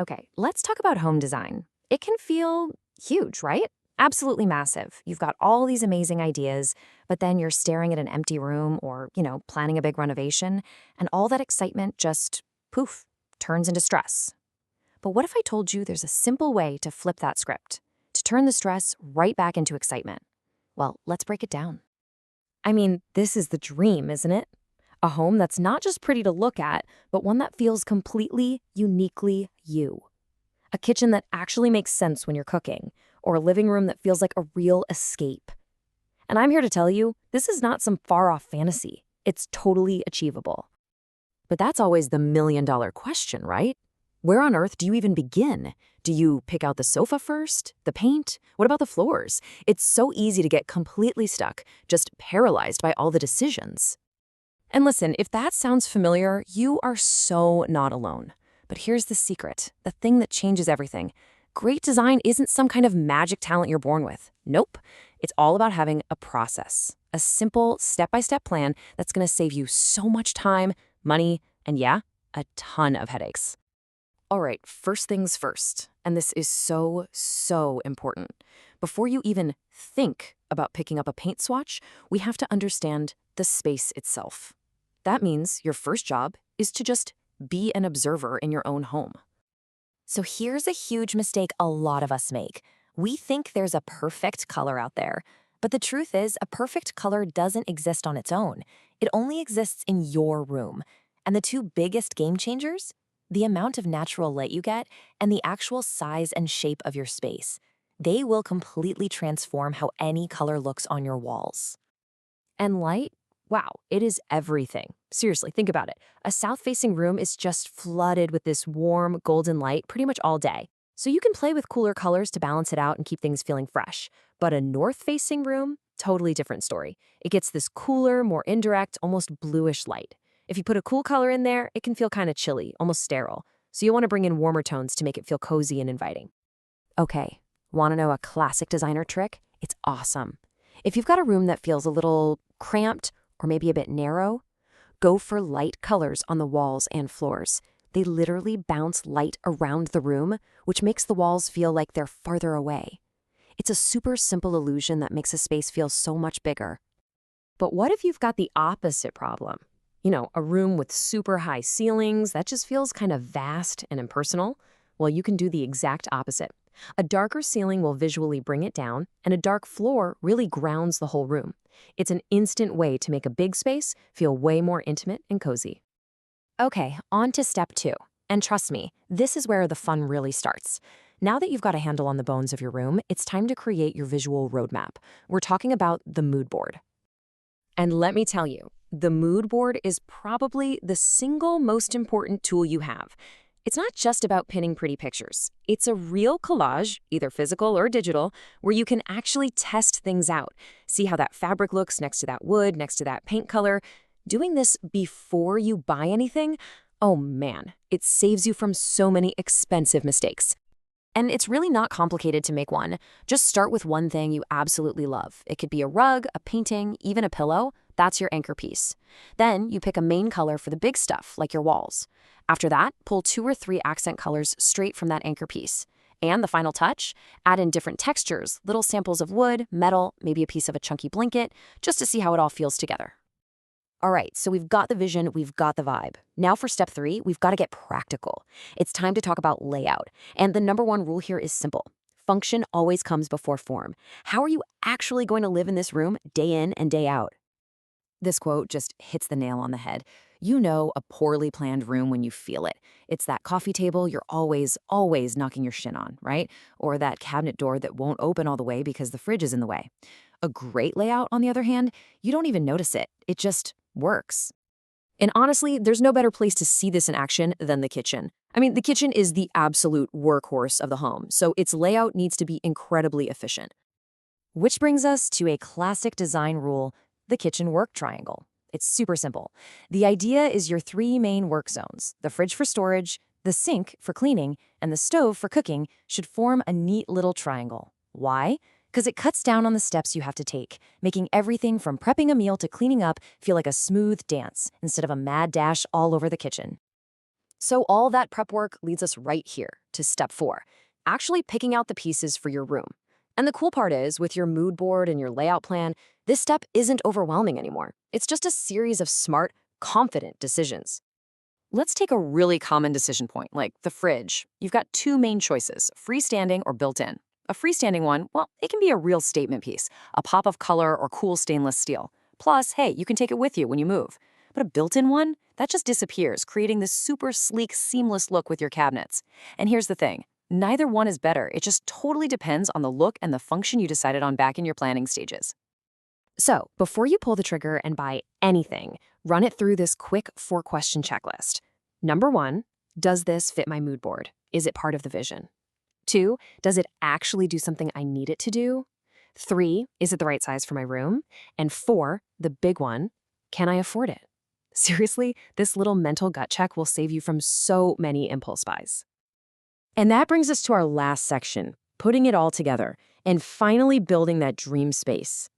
Okay, let's talk about home design. It can feel huge, right? Absolutely massive. You've got all these amazing ideas, but then you're staring at an empty room or, planning a big renovation, and all that excitement just poof, turns into stress. But what if I told you there's a simple way to flip that script, to turn the stress right back into excitement? Well, let's break it down. I mean, this is the dream, isn't it? A home that's not just pretty to look at, but one that feels completely, uniquely you. A kitchen that actually makes sense when you're cooking, or a living room that feels like a real escape. And I'm here to tell you, this is not some far off fantasy. It's totally achievable. But that's always the million-dollar question, right? Where on earth do you even begin? Do you pick out the sofa first? The paint? What about the floors? It's so easy to get completely stuck, just paralyzed by all the decisions. And listen, if that sounds familiar, you are so not alone. But here's the secret, the thing that changes everything. Great design isn't some kind of magic talent you're born with. Nope. It's all about having a process, a simple step-by-step plan that's going to save you so much time, money, and yeah, a ton of headaches. All right, first things first, and this is so, so important. Before you even think about picking up a paint swatch, we have to understand the space itself. That means your first job is to just be an observer in your own home. So here's a huge mistake a lot of us make. We think there's a perfect color out there, but the truth is a perfect color doesn't exist on its own. It only exists in your room. And the two biggest game changers? The amount of natural light you get and the actual size and shape of your space. They will completely transform how any color looks on your walls. And light? Wow, it is everything. Seriously, think about it. A south-facing room is just flooded with this warm, golden light pretty much all day. So you can play with cooler colors to balance it out and keep things feeling fresh. But a north-facing room? Totally different story. It gets this cooler, more indirect, almost bluish light. If you put a cool color in there, it can feel kind of chilly, almost sterile. So you want to bring in warmer tones to make it feel cozy and inviting. Okay, want to know a classic designer trick? It's awesome. If you've got a room that feels a little cramped or maybe a bit narrow, go for light colors on the walls and floors. They literally bounce light around the room, which makes the walls feel like they're farther away. It's a super simple illusion that makes a space feel so much bigger. But what if you've got the opposite problem? A room with super high ceilings that just feels kind of vast and impersonal? Well, you can do the exact opposite. A darker ceiling will visually bring it down, and a dark floor really grounds the whole room. It's an instant way to make a big space feel way more intimate and cozy. Okay, on to step 2. And trust me, this is where the fun really starts. Now that you've got a handle on the bones of your room, it's time to create your visual roadmap. We're talking about the mood board. And let me tell you, the mood board is probably the single most important tool you have. It's not just about pinning pretty pictures. It's a real collage, either physical or digital, where you can actually test things out. See how that fabric looks next to that wood, next to that paint color. Doing this before you buy anything, oh man, it saves you from so many expensive mistakes. And it's really not complicated to make one. Just start with one thing you absolutely love. It could be a rug, a painting, even a pillow. That's your anchor piece. Then you pick a main color for the big stuff, like your walls. After that, pull 2 or 3 accent colors straight from that anchor piece. And the final touch, add in different textures, little samples of wood, metal, maybe a piece of a chunky blanket, just to see how it all feels together. All right, so we've got the vision, we've got the vibe. Now for step 3, we've got to get practical. It's time to talk about layout. And the number one rule here is simple. Function always comes before form. How are you actually going to live in this room day in and day out? This quote just hits the nail on the head. You know a poorly planned room when you feel it. It's that coffee table you're always knocking your shin on, right? Or that cabinet door that won't open all the way because the fridge is in the way. A great layout, on the other hand, you don't even notice it. It just works. And honestly, there's no better place to see this in action than the kitchen. I mean, the kitchen is the absolute workhorse of the home, so its layout needs to be incredibly efficient. Which brings us to a classic design rule, the kitchen work triangle. It's super simple. The idea is your 3 main work zones, the fridge for storage, the sink for cleaning, and the stove for cooking, should form a neat little triangle. Why? Because it cuts down on the steps you have to take, making everything from prepping a meal to cleaning up feel like a smooth dance instead of a mad dash all over the kitchen. So all that prep work leads us right here to step 4, actually picking out the pieces for your room. And the cool part is, with your mood board and your layout plan, this step isn't overwhelming anymore. It's just a series of smart, confident decisions. Let's take a really common decision point, like the fridge. You've got two main choices, freestanding or built-in. A freestanding one, well, it can be a real statement piece, a pop of color or cool stainless steel. Plus, hey, you can take it with you when you move. But a built-in one, that just disappears, creating this super sleek, seamless look with your cabinets. And here's the thing, neither one is better. It just totally depends on the look and the function you decided on back in your planning stages. So, before you pull the trigger and buy anything, run it through this quick 4-question checklist. Number 1, does this fit my mood board? Is it part of the vision? 2, does it actually do something I need it to do? 3, is it the right size for my room? And 4, the big one, can I afford it? Seriously, this little mental gut check will save you from so many impulse buys. And that brings us to our last section, putting it all together and finally building that dream space.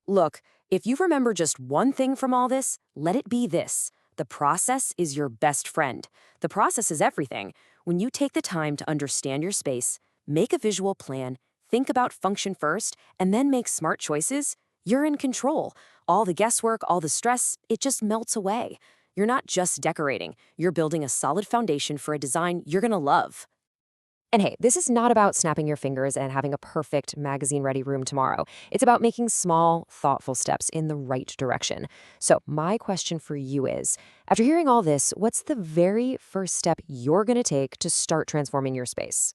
Look, if you remember just one thing from all this, let it be this. The process is your best friend. The process is everything. When you take the time to understand your space, make a visual plan, think about function first, and then make smart choices, you're in control. All the guesswork, all the stress, it just melts away. You're not just decorating. You're building a solid foundation for a design you're going to love. And hey, this is not about snapping your fingers and having a perfect magazine-ready room tomorrow. It's about making small, thoughtful steps in the right direction. So my question for you is, after hearing all this, what's the very first step you're going to take to start transforming your space?